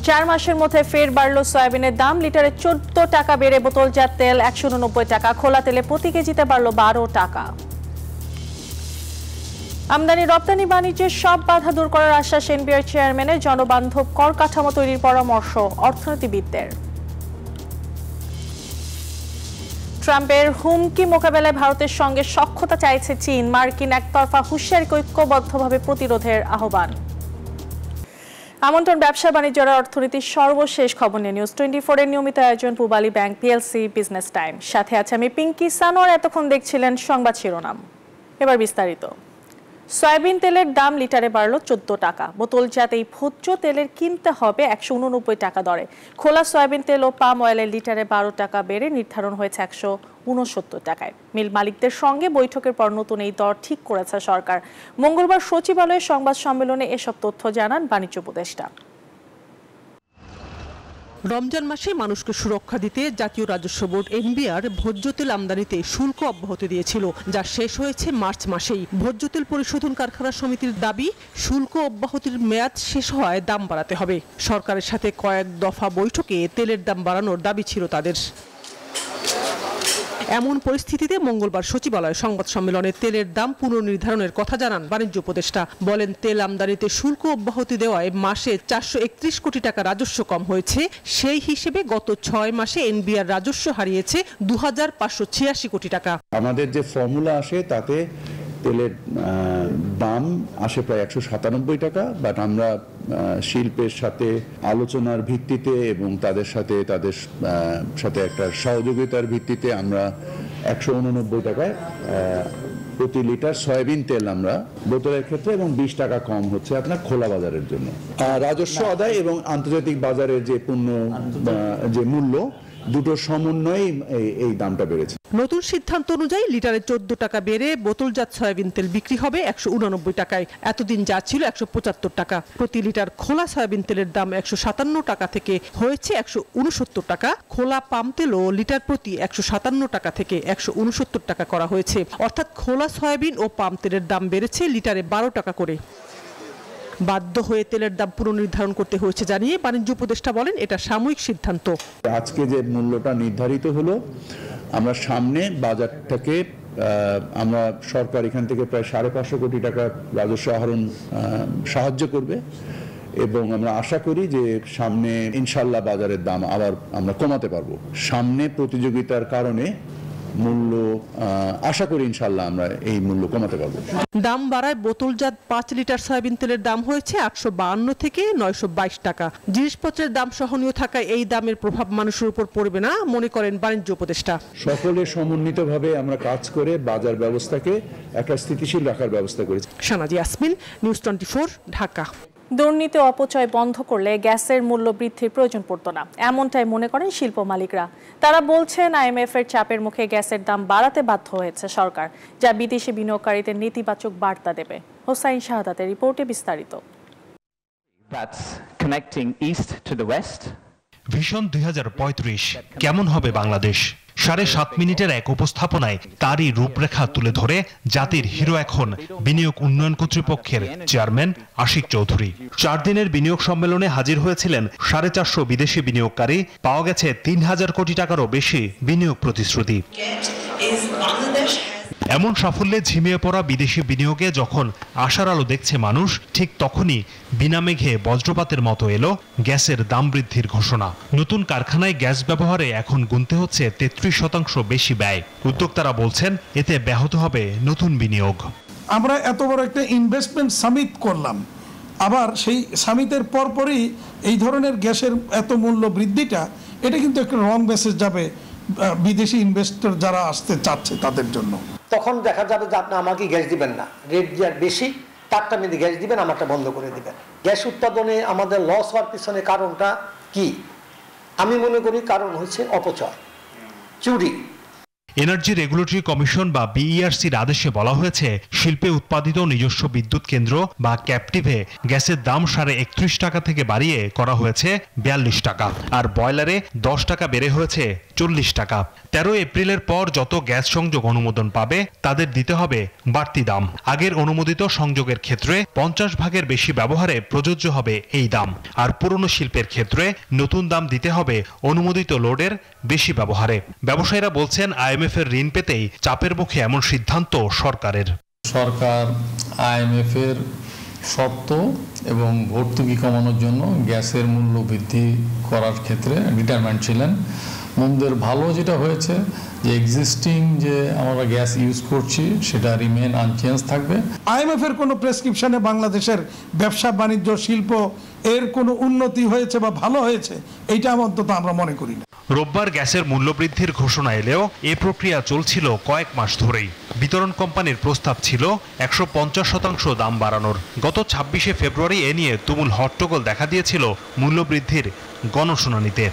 4 মাসের মধ্যে ফের বাড়ল সয়াবিনের দাম। লিটারে 14 টাকা বেড়ে বোতলজাত তেল 189 টাকা, খোলা তেলে প্রতি কেজিতে বাড়ল 12 টাকা। আমদানি রপ্তানি বাণিজ্যের সব বাধা দূর করার আশ্বাস এনবিআর চেয়ারম্যানের। জনবান্ধব কর কাঠামো তৈরির পরামর্শ অর্থনীতিবিদদের। ট্রাম্পের হুমকি মোকাবেলায় ভারতের সঙ্গে সখ্যতা চাইছে চীন। মার্কিন একতরফা হুঁশিয়ারিকে ঐক্যবদ্ধভাবে প্রতিরোধের আহ্বান। আমন্ত্রণ ব্যবসা বাণিজ্য আর অর্থনীতির সর্বশেষ খবর নিয়ে নিউজ 24 এর নিয়মিত আয়োজন Pubali bank PLC business time. সাথে আছে আমি পিঙ্কি সানোয়ার। এতক্ষণ দেখছিলেন সংবাদ শিরোনাম, এবার বিস্তারিত। সয়াবিন তেলের দাম লিটারে বাড়ল 14 টাকা। বোতলজাত এই ভোজ্য তেলের কিনতে হবে 189 টাকা দরে। খোলা সয়াবিন তেল ও পাম অয়েলের লিটারে 12 টাকা বেড়ে নির্ধারণ হয়েছে 169 টাকায়। মিল মালিকদের সঙ্গে বৈঠকের পর নতুন এই দর ঠিক করেছে সরকার। মঙ্গলবার সচিবালয়ের সংবাদ সম্মেলনে এসব তথ্য জানান বাণিজ্য উপদেষ্টা। রমজান মাসে মানুষকে সুরক্ষা দিতে জাতীয় রাজস্ব বোর্ড এনবিআর ভোজ্য তেল আমদানিতে শুল্ক অব্যাহতি দিয়েছিল, যা শেষ হয়েছে মার্চ মাসেই। ভোজ্য তেল পরিশোধন কারখানা সমিতির দাবি, শুল্ক অব্যাহতির মেয়াদ শেষ হওয়ায় দাম বাড়াতে হবে। সরকারের সাথে কয়েক দফা বৈঠকে তেলের দাম বাড়ানোর দাবি ছিল তাদের। এমন পরিস্থিতিতে মঙ্গলবার সচিবালয়ে সংবাদ সম্মেলনে তেলের দাম পুনর্নির্ধারণের কথা জানান বাণিজ্য উপদেষ্টা। বলেন, তেল আমদানিতে শুল্ক অব্যাহতি দেওয়ায় মাসে 431 কোটি টাকা রাজস্ব কম হয়েছে। সেই হিসেবে গত 6 মাসে এনবিআর রাজস্ব হারিয়েছে 2586 কোটি টাকা। আমাদের যে ফর্মুলা আসে তাতে তেলের দাম আসে প্রায় 197 টাকা, বাট আমরা শিল্পের সাথে আলোচনার ভিত্তিতে এবং তাদের সাথে একটা সহযোগিতার ভিত্তিতে আমরা 189 টাকায় প্রতি লিটার সয়াবিন তেল আমরা বোতলের ক্ষেত্রে, এবং 20 টাকা কম হচ্ছে আপনার খোলা বাজারের জন্য। রাজস্ব আদায় এবং আন্তর্জাতিক বাজারের যে পণ্য যে মূল্য, দুটোর সমন্বয়ে এই দামটা বেড়েছে। নতুন সিদ্ধান্ত অনুযায়ী লিটারে 14 টাকা বেড়ে বোতলজাত সয়াবিন তেল বিক্রি হবে 189 টাকায়। এতদিন যা ছিল 175 টাকা। প্রতি লিটার খোলা সয়াবিন তেলের দাম 157 টাকা থেকে হয়েছে 169 টাকা। খোলা পাম তেলও লিটার প্রতি 157 টাকা থেকে 169 টাকা করা হয়েছে। অর্থাৎ খোলা সয়াবিন ও পাম তেলের দাম বেড়েছে লিটারে 12 টাকা করে। বাধ্য হয়ে তেলের দাম পুনর্নির্ধারণ করতে হয়েছে জানিয়ে বাণিজ্য উপদেষ্টা বলেন, এটা সাময়িক সিদ্ধান্ত। আজকে যে মূল্যটা নির্ধারিত হলো, আমরা সামনে বাজার থেকে আমরা সরকার এখান থেকে প্রায় 550 কোটি টাকা রাজস্ব আহরণ সাহায্য করবে, এবং আমরা আশা করি যে সামনে ইনশাল্লাহ বাজারের দাম আবার আমরা কমাতে পারবো। সামনে প্রতিযোগিতার কারণে মূল্য আশা করি ইনশাল্লাহ আমরা এই মূল্য কমাতে পারবো। দাম বাড়ায় বোতলজাত 5 লিটার সয়াবিন তেলের দাম হয়েছে 852 থেকে 922 টাকা। জিনিসপত্রের দাম সহনীয় থাকায় এই দামের প্রভাব মানুষের উপর পড়বে না মনে করেন বাণিজ্য উপদেষ্টা। সকলে সমন্বিতভাবে আমরা কাজ করে বাজার ব্যবস্থাকে একটা স্থিতিশীল রাখার ব্যবস্থা করেছি। শানাজি ইয়াসমিন, নিউজ 24, ঢাকা। দুর্নীতি অপচয় বন্ধ করলে গ্যাসের মূল্য বৃদ্ধির প্রয়োজন পড়তো না, এমনটাই মনে করেন শিল্প মালিকরা। তারা বলছেন, আইএমএফ এর চাপের মুখে গ্যাসের দাম বাড়াতে বাধ্য হয়েছে সরকার, যা বিদেশি বিনিয়োগকারীদের নেতিবাচক বার্তা দেবে। হোসাইন শাহাদাতের রিপোর্টে বিস্তারিত। ভিশন 2035 কেমন হবে বাংলাদেশ? 7.5 মিনিটের এক উপস্থাপনায় তারই রূপরেখা তুলে ধরে জাতির হিরো এখন বিনিয়োগ উন্নয়ন কর্তৃপক্ষের চেয়ারম্যান আশিক চৌধুরী। 4 দিনের বিনিয়োগ সম্মেলনে হাজির হয়েছিলেন 450 বিদেশি বিনিয়োগকারী। পাওয়া গেছে 3000 কোটি টাকারও বেশি বিনিয়োগ প্রতিশ্রুতি। এমন সাফল্যে ঝিমিয়ে পড়া বিদেশি বিনিয়োগে যখন আশার আলো দেখছে মানুষ, ঠিক তখনই বিনা মেঘে বজ্রপাতের মতো এলো গ্যাসের দাম বৃদ্ধির ঘোষণা। নতুন কারখানায় গ্যাস ব্যবহারে এখন গুনতে হচ্ছে 33% বেশি ব্যয়। উদ্যোক্তারা বলছেন, এতে ব্যাহত হবে নতুন বিনিয়োগ। আমরা এত বড় একটা ইনভেস্টমেন্ট সামিট করলাম, আবার সেই সামিটের পরপরই এই ধরনের গ্যাসের এত মূল্য বৃদ্ধিটা, এটা কিন্তু একটা রং মেসেজ যাবে বিদেশি ইনভেস্টর যারা আসতে চাচ্ছে তাদের জন্য। তখন দেখা যাবে যে আপনি আমাকে গ্যাস দিবেন না, রেট যার বেশি তারটা মেয়েদের গ্যাস দিবেন, আমারটা বন্ধ করে দিবেন। গ্যাস উৎপাদনে আমাদের লস হওয়ার পিছনে কারণটা কি? আমি মনে করি কারণ হচ্ছে অপচয়, চুরি। এনার্জি রেগুলেটরি কমিশন বা বিইআরসির আদেশে বলা হয়েছে, শিল্পে উৎপাদিত নিজস্ব বিদ্যুৎ কেন্দ্র বা ক্যাপটিভে গ্যাসের দাম 31.5 টাকা থেকে বাড়িয়ে করা হয়েছে 42 টাকা, আর বয়লারে 10 টাকা বেড়ে হয়েছে 40 টাকা। 13 এপ্রিলের পর যত গ্যাস সংযোগ অনুমোদন পাবে তাদের দিতে হবে বাড়তি দাম। আগের অনুমোদিত সংযোগের ক্ষেত্রে 50 ভাগের বেশি ব্যবহারে প্রযোজ্য হবে এই দাম, আর পুরনো শিল্পের ক্ষেত্রে নতুন দাম দিতে হবে অনুমোদিত লোডের বেশি ব্যবহারে। ব্যবসায়ীরা বলছেন, আইএমএফ এর ঋণ পেতেই চাপের মুখে এমন সিদ্ধান্ত সরকারের। সরকার আইএমএফ এর শর্ত এবং ভর্তুকি কমানোর জন্য গ্যাসের মূল্য বৃদ্ধি করার ক্ষেত্রে ডিটারমেন্ট ছিলেন। মন্দের ভালো যেটা হয়েছে যে এক্সিস্টিং যে আমরা গ্যাস ইউজ করছি সেটা রিমেন আনচেঞ্জ থাকবে। আইএমএফ এর কোনো প্রেসক্রিপশনে বাংলাদেশের ব্যবসা বাণিজ্য শিল্প এর কোনো উন্নতি হয়েছে বা ভালো হয়েছে এইটা অন্তত আমরা মনে করি না। রোববার গ্যাসের মূল্যবৃদ্ধির ঘোষণা এলেও এ প্রক্রিয়া চলছিল কয়েক মাস ধরেই। বিতরণ কোম্পানির প্রস্তাব ছিল 150% দাম বাড়ানোর। গত 26শে ফেব্রুয়ারি এ নিয়ে তুমুল হট্টগোল দেখা দিয়েছিল মূল্যবৃদ্ধির গণশুনানিতে।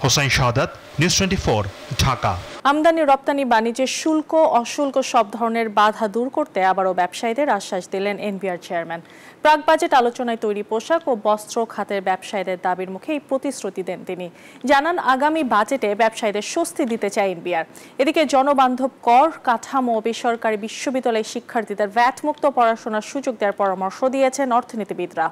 হোসাইন শাহাদাত, নিউজ 24, ঢাকা। আমদানি রপ্তানি বাণিজ্যের শুল্ক অশুল্ক সব ধরনের বাধা দূর করতে আবারও ব্যবসায়ীদের আশ্বাস দিলেন এনবিআর চেয়ারম্যান। প্রাক বাজেট আলোচনায় তৈরি পোশাক ও বস্ত্র খাতের ব্যবসায়ীদের দাবির মুখে এই প্রতিশ্রুতি দেন তিনি। জানান, আগামী বাজেটে ব্যবসায়ীদের স্বস্তি দিতে চায় এনবিআর। এদিকে জনবান্ধব কর কাঠামো ও বেসরকারি বিশ্ববিদ্যালয়ের শিক্ষার্থীদের ভ্যাট মুক্ত পড়াশোনার সুযোগ দেওয়ার পরামর্শ দিয়েছেন অর্থনীতিবিদরা।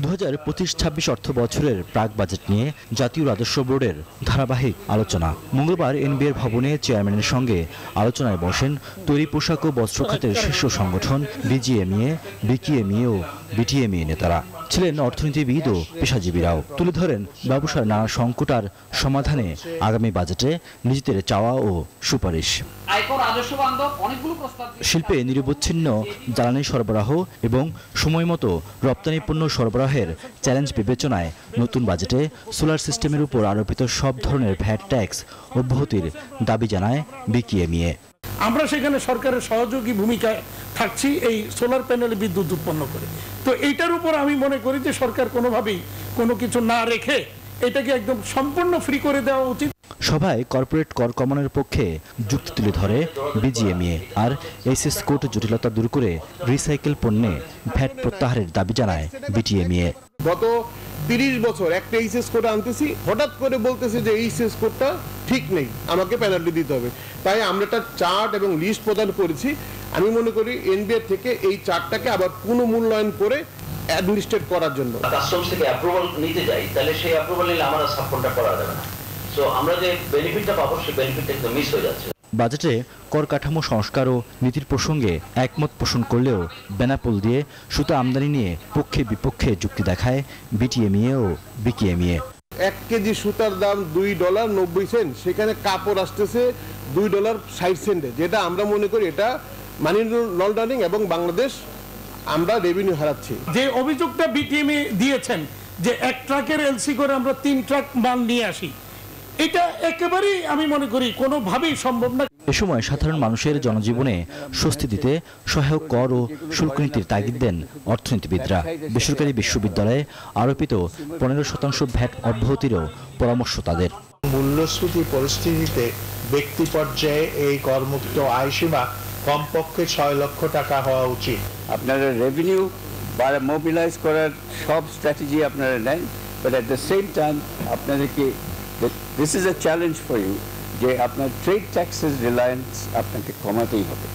2025-26 অর্থ বছরের প্রাক বাজেট নিয়ে জাতীয় রাজস্ব বোর্ডের ধারাবাহিক আলোচনা। মঙ্গলবার এনবিআর ভবনে চেয়ারম্যানের সঙ্গে আলোচনায় বসেন তৈরি পোশাক ও বস্ত্র খাতের শীর্ষ সংগঠন বিজিএমইএ, বিকিএমইএ ও বিটিএমইএ নেতারা। ছিলেন অর্থনীতিবিদ ও পেশাজীবীরাও। তুলে ধরেন ব্যবসার নানা সংকট আর সমাধানে আগামী বাজেটে নিজেদের চাওয়া ও সুপারিশ। শিল্পে নিরবচ্ছিন্ন জ্বালানি সরবরাহ এবং সময়মতো রপ্তানি পণ্য সরবরাহের চ্যালেঞ্জ বিবেচনায় নতুন বাজেটে সোলার সিস্টেমের উপর আরোপিত সব ধরনের ভ্যাট ট্যাক্স অব্যাহতির দাবি জানায় বিকিএমইএ। আমরা সেখানে সরকারের সহযোগী ভূমিকায় থাকছি এই সোলার প্যানেলে বিদ্যুৎ উৎপন্ন করে। তো এইটার উপর আমি মনে করি যে সরকার কোনোভাবেই কোনো কিছু না রেখে এটাকে একদম সম্পূর্ণ ফ্রি করে দেওয়া উচিত। সভায় কর্পোরেট কর কমানোর পক্ষে যুক্তি তুলে ধরে বিজিএমইএ আর এসএস কোড জটিলতা দূর করে রিসাইকেল পণ্যে ভ্যাট প্রত্যাহারের দাবি জানায় বিটিএমইএ। গত 30 বছর একটা এইচএস কোড আনতেছি, হঠাৎ করে বলতেছে যে এইচএস কোডটা ঠিক নেই, আমাকে পেনাল্টি দিতে হবে। তাই আমরা একটা চার্ট এবং লিস্ট প্রদান করেছি। আমি মনে করি এনবিআর থেকে এই চার্টটাকে আবার পুনঃমূল্যায়ন করে অ্যাডমিনিস্ট্রেট করার জন্য কাস্টমস থেকে অ্যাপ্রুভাল নিতে যাই, তাহলে সেই অ্যাপ্রুভাল নিলে আমরা সাপোর্টটা করা যাবে না। সো আমরা যে বেনিফিটটা পাবো সেই বেনিফিটটা একদম মিস হয়ে যাচ্ছে। বাজেটে কর কাঠামো সংস্কার ও নীতির প্রসঙ্গে একমত পোষণ করলেও বেনাপোল দিয়ে সুতা আমদানি নিয়ে পক্ষে বিপক্ষে যুক্তি দেখায় বিটিএমইএ ও বিকিএমইএ। 1 কেজি সুতার দাম $2.90, সেখানে কাপড় আসতেছে $2.60, যেটা আমরা মনে করি এটা মানি লন্ডারিং এবং বাংলাদেশ আমরা রেভিনিউ হারাচ্ছি। যে অভিযোগটা বিটিএমইএ দিয়েছেন যে 1 ট্রাকের এলসি করে আমরা 3 ট্রাক মাল নিয়ে আসি, এটা একেবারেই আমি মনে করি কোনোভাবেই সম্ভব না। এ সময় সাধারণ মানুষের জনজীবনে স্বস্তি দিতে সহায়ক কর ও শুল্ক নীতির তাগিদ দেন অর্থনীতিবিদরা। বেসরকারি বিশ্ববিদ্যালয়ে আরোপিত 15% ভ্যাট অব্যাহতিরও পরামর্শ তাদের। মূল্যস্ফীতি পরিস্থিতিতে ব্যক্তি পর্যায়ে এই করমুক্ত আয়সীমা কমপক্ষে 6 লক্ষ টাকা হওয়া উচিত। আপনারা রেভিনিউ মোবিলাইজ করার সব স্ট্র্যাটেজি আপনারা নেন, but at the same time আপনাদেরকে this is a challenge for you যে আপনার ট্রেড ট্যাক্সের রিলায়েন্স আপনাকে কমাতেই হবে।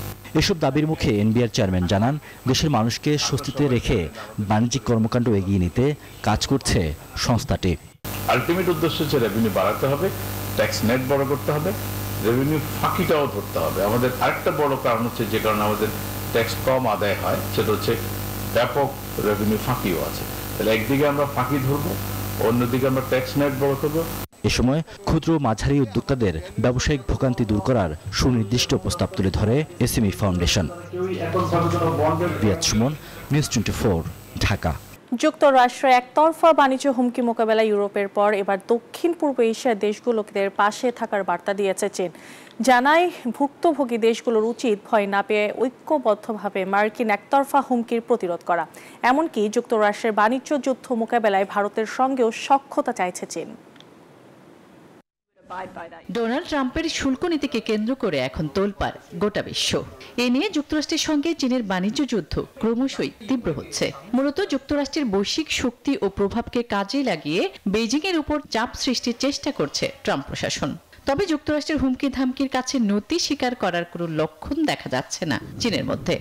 এসব দাবির মুখে এনবিআর চেয়ারম্যান জানান, দেশের মানুষকে স্বস্তিতে রেখে বাণিজ্যিক কর্মকাণ্ড এগিয়ে নিতে কাজ করছে সংস্থাটি। আলটিমেট উদ্দেশ্য হচ্ছে রেভিনিউ বাড়াতে হবে, ট্যাক্স নেট বড় করতে হবে, রেভিনিউ ফাঁকিটাও ধরতে হবে। আমাদের আরেকটা বড় কারণ হচ্ছে যে কারণে আমাদের ট্যাক্স কম আদায় হয়, সেটা হচ্ছে ব্যাপক রেভিনিউ ফাঁকিও আছে। তাহলে একদিকে আমরা ফাঁকি ধরবো, অন্যদিকে আমরা ট্যাক্স নেট বড় করবো। এ সময় ক্ষুদ্র মাঝারি উদ্যোক্তাদের ব্যবসায়িক ভোগান্তি দূর করার সুনির্দিষ্ট প্রস্তাব তুলে ধরে SME foundation. Riad Sumon, news 24, Dhaka. যুক্তরাষ্ট্র একতরফা বাণিজ্য হুমকি মোকাবেলায় ইউরোপের পর এবার দক্ষিণ পূর্ব এশিয়ার দেশগুলোদের পাশে থাকার বার্তা দিয়েছে চীন। জানায় ভুক্তভোগী দেশগুলোর উচিত ভয় না পেয়ে ঐক্যবদ্ধভাবে মার্কিন একতরফা হুমকির প্রতিরোধ করা। এমনকি যুক্তরাষ্ট্রের বাণিজ্য যুদ্ধ মোকাবেলায় ভারতের সঙ্গেও সখ্যতা চাইছে চীন। ডোনাল্ড ট্রাম্পের শুল্ক নীতিকে কেন্দ্র করে এখন তোলপাড় গোটা বিশ্ব। এ নিয়ে যুক্তরাষ্ট্রের সঙ্গে চীনের বাণিজ্য যুদ্ধ ক্রমশই তীব্র হচ্ছে। মূলত যুক্তরাষ্ট্রের বৈশ্বিক শক্তি ও প্রভাবকে কাজে লাগিয়ে বেইজিং এর উপর চাপ সৃষ্টির চেষ্টা করছে ট্রাম্প প্রশাসন। তবে যুক্তরাষ্ট্রের হুমকি ধামকির কাছে নতি স্বীকার করার কোনো লক্ষণ দেখা যাচ্ছে না চীনের মধ্যে।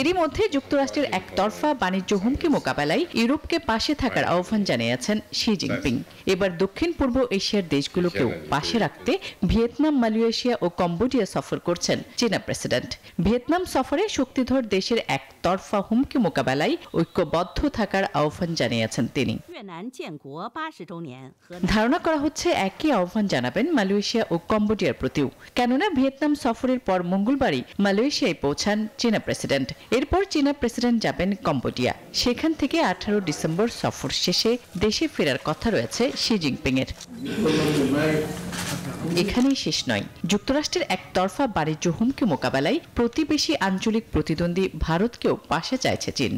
এরই মধ্যে যুক্তরাষ্ট্রের একতরফা বাণিজ্য হুমকি মোকাবেলায় ইউরোপকে পাশে থাকার আহ্বান জানিয়েছেন শি জিনপিং। এবার দক্ষিণ পূর্ব এশিয়ার দেশগুলোকেও পাশে রাখতে ভিয়েতনাম, মালয়েশিয়া ও কম্বোডিয়া সফর করছেন চীনা প্রেসিডেন্ট। ভিয়েতনাম সফরে শক্তিধর দেশের একতরফা হুমকি মোকাবেলায় ঐক্যবদ্ধ থাকার আহ্বান জানিয়েছেন তিনি। ধারণা করা হচ্ছে একই আহ্বান জানাবেন মালয়েশিয়া ও কম্বোডিয়ার প্রতিও, কেননা ভিয়েতনাম সফরের পর মঙ্গলবারই মালয়েশিয়ায় পৌঁছান চীনা প্রেসিডেন্ট। এরপর চীনা প্রেসিডেন্ট যাবেন কম্বোডিয়া। সেখান থেকে 18 ডিসেম্বর সফর শেষে দেশে ফেরার কথা রয়েছে শি জিনপিং এর। এখানেই শেষ নয়, যুক্তরাষ্ট্রের একতরফা বাণিজ্য হুমকি মোকাবেলায় প্রতিবেশী আঞ্চলিক প্রতিদ্বন্দ্বী ভারতকেও পাশে চাইছে চীন।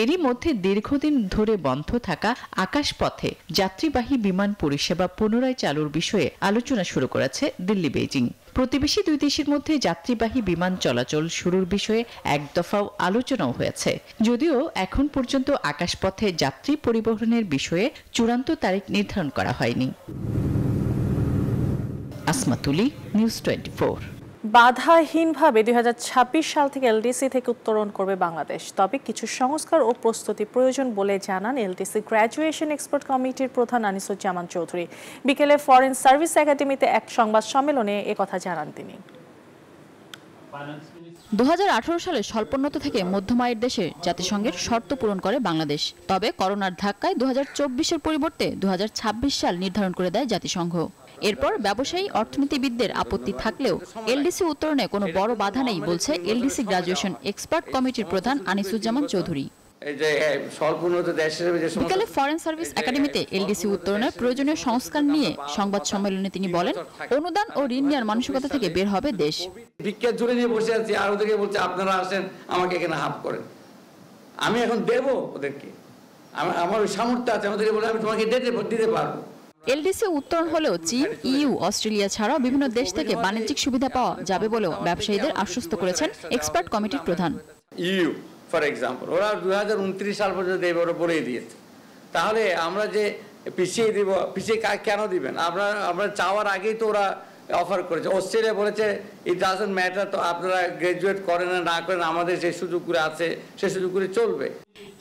এরই মধ্যে দীর্ঘদিন ধরে বন্ধ থাকা আকাশপথে যাত্রীবাহী বিমান পরিষেবা পুনরায় চালুর বিষয়ে আলোচনা শুরু করেছে দিল্লি, বেইজিং। প্রতিবেশী দুই দেশের মধ্যে যাত্রীবাহী বিমান চলাচল শুরুর বিষয়ে এক দফাও আলোচনাও হয়েছে, যদিও এখন পর্যন্ত আকাশপথে যাত্রী পরিবহনের বিষয়ে চূড়ান্ত তারিখ নির্ধারণ করা হয়নি। আসমা তুলি, নিউজ 24। বাধাহীনভাবে 2026 সাল থেকে এলডিসি থেকে উত্তরণ করবে বাংলাদেশ। তবে কিছু সংস্কার ও প্রস্তুতি প্রয়োজন বলে জানান এলডিসি গ্র্যাজুয়েশন এক্সপার্ট কমিটির প্রধান আনিসুজ্জামান চৌধুরী। বিকেলে ফরেন সার্ভিস একাডেমিতে এক সংবাদ সম্মেলনে একথা জানান তিনি। 2018 সালে স্বল্পোন্নত থেকে মধ্যম আয়ের দেশে জাতিসংঘের শর্ত পূরণ করে বাংলাদেশ। তবে করোনার ধাক্কায় 2024-এর পরিবর্তে 2026 সাল নির্ধারণ করে দেয় জাতিসংঘ। এরপর ব্যবসায়ী অর্থনীতিবিদদের আপত্তি থাকলেও এলডিসি উত্তরণে কোনো বড় বাধা নেই বলছে এলডিসি গ্র্যাজুয়েশন এক্সপার্ট কমিটির প্রধান আনিসুজ্জামান চৌধুরী। বিকালে ফরেন সার্ভিস একাডেমিতে এলডিসি উত্তরণের প্রয়োজনীয় সংস্কার নিয়ে সংবাদ সম্মেলনে তিনি বলেন, অনুদান ও ঋণ নেওয়ার মানসিকতা থেকে বের হবে দেশ। ভিক্ষা ঝুলে নিয়ে বসে আছি, আর ওদেরকে বলছে আপনারা আসেন আমাকে এখানে হাফ করেন। আমি এখন দেব ওদেরকে, আমার সামর্থ্য আছে, আমাদেরকে বলে আমি তোমাকে দিতে পারবো। এলডিসি উত্তরণ হলেও চীন, ইইউ, অস্ট্রেলিয়া ছাড়াও বিভিন্ন দেশ থেকে বাণিজ্যিক সুবিধা পাওয়া যাবে বলেও ব্যবসায়ীদের আশ্বস্ত করেছেন এক্সপার্ট কমিটির প্রধান। ইইউ ফর এক্সাম্পল, ওরা 2029 সাল পর্যন্ত এবারে বলেই দিয়েছে। তাহলে আমরা যে পিছিয়ে দিব, পিছিয়ে কেন দিবেন? আমরা চাওয়ার আগেই তো ওরা অফার করেছে। অস্ট্রেলিয়া বলেছে ইট ডাজন্ট ম্যাটার, তো আপনারা গ্রাজুয়েট করেন না করেন, আমাদের যে সুযোগগুলো আছে সেই সুযোগগুলো চলবে।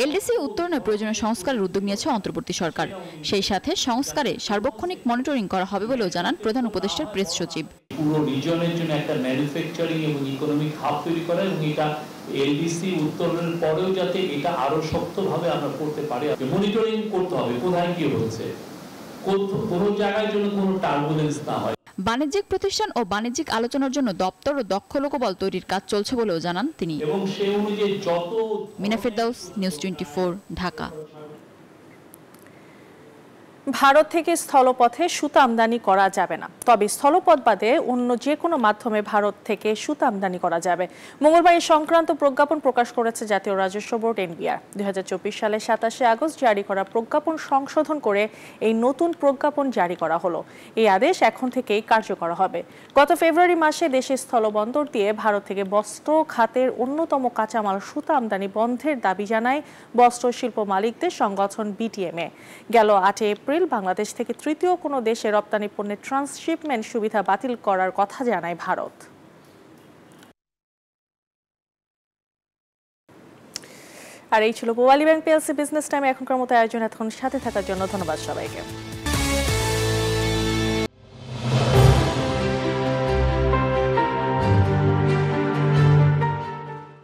এলডিসি উত্তরণের প্রয়োজনীয় সংস্কারের উদ্যোগ নিয়েছে অন্তর্বর্তী সরকার। সেই সাথে সংস্কারে সার্বক্ষণিক মনিটরিং করা হবে বলেও জানান প্রধান উপদেষ্টার প্রেস সচিব। পুরো রিজনের জন্য একটা ম্যানুফ্যাকচারিং এবং ইকোনমিক হাব তৈরি করা, এবং এটা এলডিসি উত্তরণের পরেও যাতে এটা আরো শক্তভাবে আমরা করতে পারি। মনিটরিং করতে হবে কোথায় কি হচ্ছে, কোন জায়গায় জন্য কোনো টার্বুলেন্স না হয়। বাণিজ্যিক প্রতিষ্ঠান ও বাণিজ্যিক আলোচনার জন্য দপ্তর ও দক্ষ লোকবল তৈরির কাজ চলছে বলেও জানান তিনি। এবং সেই অনুযায়ী যত মিনা ফেরদাউস, নিউজ 24, ঢাকা। ভারত থেকে স্থলপথে সুতা আমদানি করা যাবে না, তবে স্থলপথ বাদে অন্য যে কোনো মাধ্যমে ভারত থেকে সুতা আমদানি করা যাবে। মঙ্গলবার এই সংক্রান্ত প্রজ্ঞাপন প্রকাশ করেছে জাতীয় রাজস্ব বোর্ড এনবিআর। 2024 সালের 27 আগস্ট জারি করা প্রজ্ঞাপন সংশোধন করে এই নতুন প্রজ্ঞাপন জারি করা হলো। এই আদেশ এখন থেকেই কার্যকর হবে। গত ফেব্রুয়ারি মাসে দেশের স্থলবন্দর দিয়ে ভারত থেকে বস্ত্র খাতের অন্যতম কাঁচামাল সুতা আমদানি বন্ধের দাবি জানায় বস্ত্র শিল্প মালিকদের সংগঠন বিটিএমএ। গেল 8 এপ্রিল বাংলাদেশ থেকে তৃতীয় কোনো দেশে রপ্তানি পণ্যের ট্রান্সশিপমেন্ট সুবিধা বাতিল করার কথা জানায় ভারত। আর এই ছিল Pubali bank PLC business time এখনকার মতো আয়োজন। এতক্ষণ সাথে থাকার জন্য ধন্যবাদ সবাইকে।